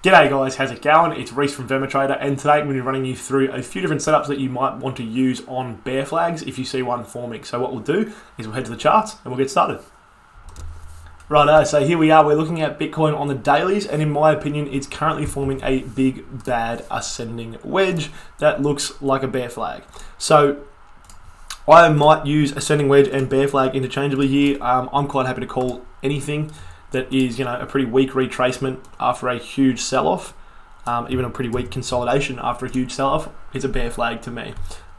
G'day guys, how's it going? It's Reese from VEMA Trader, and today I'm going to be running you through a few different setups that you might want to use on bear flags if you see one forming. So what we'll do is we'll head to the charts and we'll get started. Righto, so here we are, we're looking at Bitcoin on the dailies, and in my opinion it's currently forming a big bad ascending wedge that looks like a bear flag. So I might use ascending wedge and bear flag interchangeably here. I'm quite happy to call anything that is, a pretty weak retracement after a huge sell-off, even a pretty weak consolidation after a huge sell-off. It's a bear flag to me.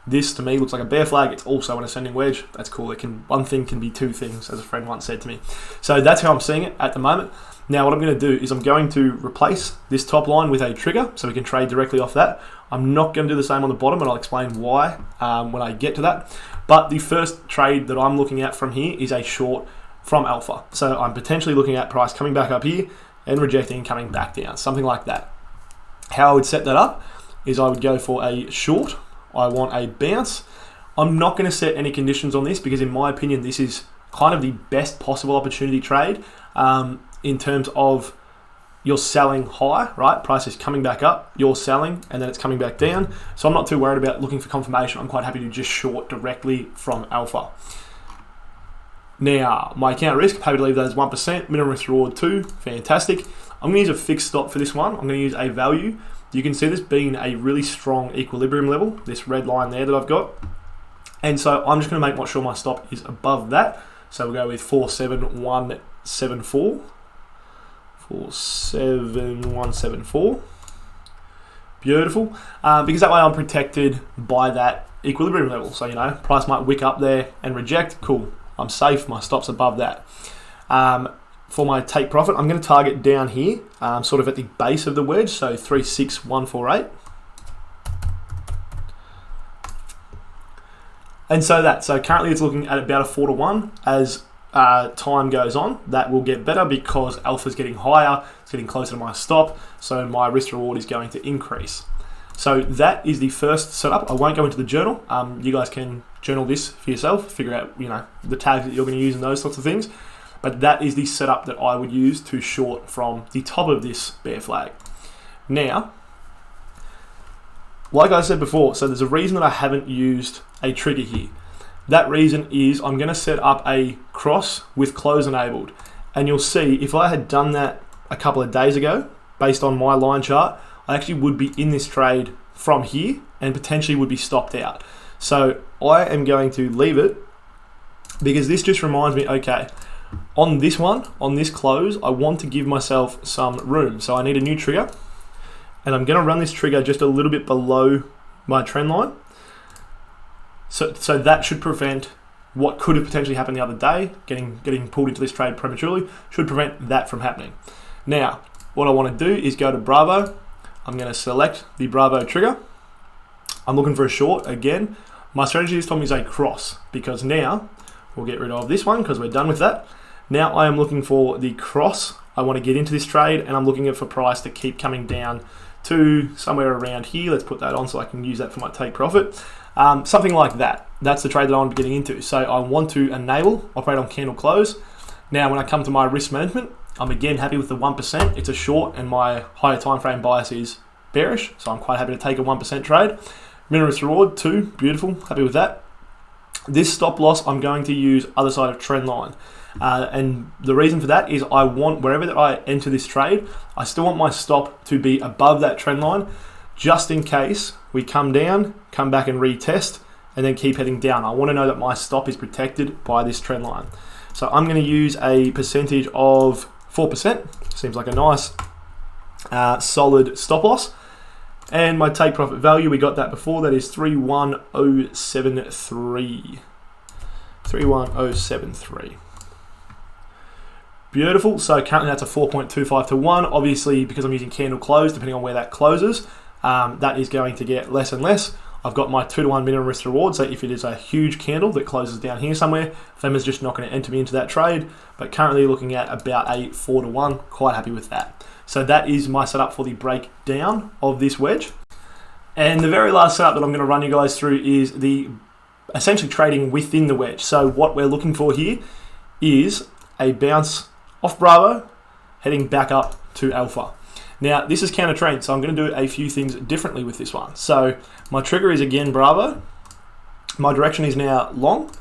This to me looks like a bear flag. It's also an ascending wedge. That's cool. One thing can be two things, as a friend once said to me. So that's how I'm seeing it at the moment. Now what I'm going to do is I'm going to replace this top line with a trigger so we can trade directly off that. I'm not going to do the same on the bottom, and I'll explain why when I get to that. But the first trade that I'm looking at from here is a short from alpha. So I'm potentially looking at price coming back up here and rejecting, coming back down, something like that. How I would set that up is I would go for a short. I want a bounce. I'm not going to set any conditions on this because in my opinion this is kind of the best possible opportunity trade in terms of you're selling high, right? Price is coming back up, you're selling, and then it's coming back down. So I'm not too worried about looking for confirmation. I'm quite happy to just short directly from alpha. Now, my account risk, happy to leave that as 1%, minimum risk reward 2, fantastic. I'm going to use a fixed stop for this one. I'm going to use a value. You can see this being a really strong equilibrium level, this red line there that I've got. And so I'm just going to make sure my stop is above that. So we'll go with 47174. 47174. Beautiful. Because that way I'm protected by that equilibrium level. So, price might wick up there and reject. Cool. I'm safe, my stop's above that. For my take profit, I'm going to target down here, sort of at the base of the wedge, so 36148. And so currently it's looking at about a 4-to-1. As time goes on, that will get better because alpha's getting higher, it's getting closer to my stop, so my risk reward is going to increase. So that is the first setup. I won't go into the journal. You guys can journal this for yourself, figure out the tags that you're going to use and those sorts of things. But that is the setup that I would use to short from the top of this bear flag. Now, like I said before, so there's a reason that I haven't used a trigger here. That reason is I'm going to set up a cross with close enabled. And you'll see if I had done that a couple of days ago, based on my line chart, I actually would be in this trade from here and potentially would be stopped out. So I am going to leave it because this just reminds me, okay, on this one, on this close, I want to give myself some room. So I need a new trigger, and I'm going to run this trigger just a little bit below my trend line. So that should prevent what could have potentially happened the other day, getting pulled into this trade prematurely, should prevent that from happening. Now, what I want to do is go to Bravo. I'm going to select the Bravo trigger. I'm looking for a short again. My strategy this time is a cross because now we'll get rid of this one because we're done with that. Now I am looking for the cross. I want to get into this trade and I'm looking for price to keep coming down to somewhere around here. Let's put that on so I can use that for my take profit. Something like that. That's the trade that I want to be getting into. So I want to enable, operate on candle close. Now when I come to my risk management, I'm again happy with the 1%. It's a short and my higher time frame bias is bearish. So I'm quite happy to take a 1% trade. Minimum risk reward 2, beautiful, happy with that. This stop loss, I'm going to use other side of trend line. And the reason for that is I want, wherever that I enter this trade, I still want my stop to be above that trend line, just in case we come down, come back and retest, and then keep heading down. I want to know that my stop is protected by this trend line. So I'm going to use a percentage of 4%. Seems like a nice, solid stop loss. And my take profit value, we got that before, that is 31073. 31073. Beautiful. So currently that's a 4.25 to 1. Obviously, because I'm using candle close, depending on where that closes, that is going to get less and less. I've got my 2-to-1 minimum risk reward. So if it is a huge candle that closes down here somewhere, VEMA's just not going to enter me into that trade. But currently looking at about a 4-to-1. Quite happy with that. So that is my setup for the breakdown of this wedge. And the very last setup that I'm going to run you guys through is the essentially trading within the wedge. So what we're looking for here is a bounce off Bravo, heading back up to alpha. Now, this is counter trend, so I'm going to do a few things differently with this one. So my trigger is again Bravo. My direction is now long,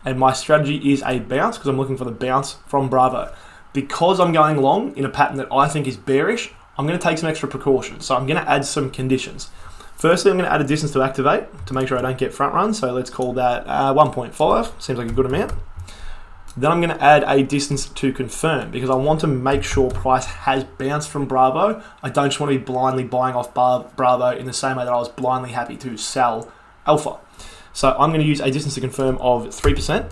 and my strategy is a bounce because I'm looking for the bounce from Bravo. Because I'm going long in a pattern that I think is bearish, I'm going to take some extra precautions. So I'm going to add some conditions. Firstly, I'm going to add a distance to activate to make sure I don't get front run. So let's call that 1.5. Seems like a good amount. Then I'm going to add a distance to confirm because I want to make sure price has bounced from Bravo. I don't just want to be blindly buying off Bravo in the same way that I was blindly happy to sell Alpha. So I'm going to use a distance to confirm of 3%.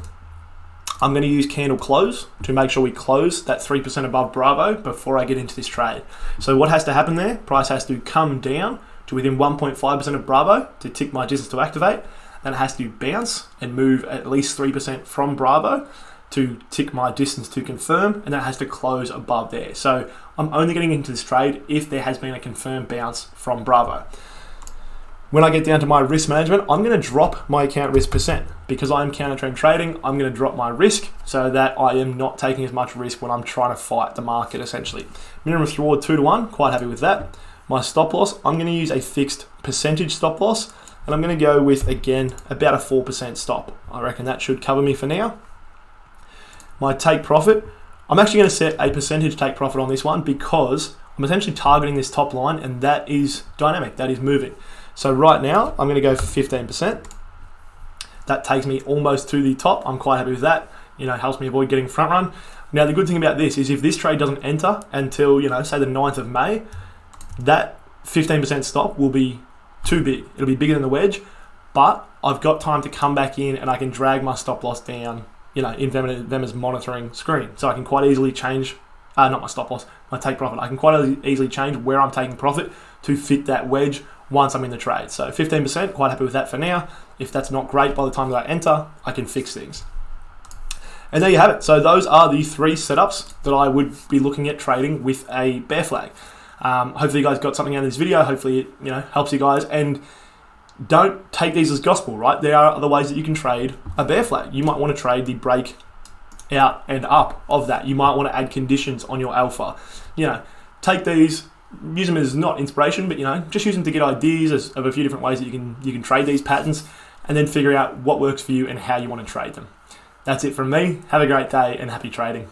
I'm going to use candle close to make sure we close that 3% above Bravo before I get into this trade. So what has to happen there? Price has to come down to within 1.5% of Bravo to tick my distance to activate. Then it has to bounce and move at least 3% from Bravo to tick my distance to confirm, and that has to close above there. So I'm only getting into this trade if there has been a confirmed bounce from Bravo. When I get down to my risk management, I'm going to drop my account risk percent. Because I'm counter trend trading, I'm going to drop my risk so that I am not taking as much risk when I'm trying to fight the market essentially. Minimum risk reward 2 to 1, quite happy with that. My stop loss, I'm going to use a fixed percentage stop loss, and I'm going to go with, again, about a 4% stop. I reckon that should cover me for now. My take profit, I'm actually going to set a percentage take profit on this one because I'm essentially targeting this top line, and that is dynamic, that is moving. So right now, I'm going to go for 15%. That takes me almost to the top. I'm quite happy with that. Helps me avoid getting front run. Now, the good thing about this is if this trade doesn't enter until, say the 9th of May, that 15% stop will be too big. It'll be bigger than the wedge, but I've got time to come back in and I can drag my stop loss down, in VEMA's monitoring screen. So I can quite easily change, not my stop loss, my take profit. I can quite easily change where I'm taking profit to fit that wedge once I'm in the trade. So 15%, quite happy with that for now. If that's not great by the time that I enter, I can fix things. And there you have it. So those are the 3 setups that I would be looking at trading with a bear flag. Hopefully you guys got something out of this video. Hopefully it helps you guys. And don't take these as gospel, right? There are other ways that you can trade a bear flag. You might want to trade the break out and up of that. You might want to add conditions on your alpha. Take these, use them as not inspiration, but just use them to get ideas of a few different ways that you can trade these patterns, and then figure out what works for you and how you want to trade them. That's it from me. Have a great day and happy trading.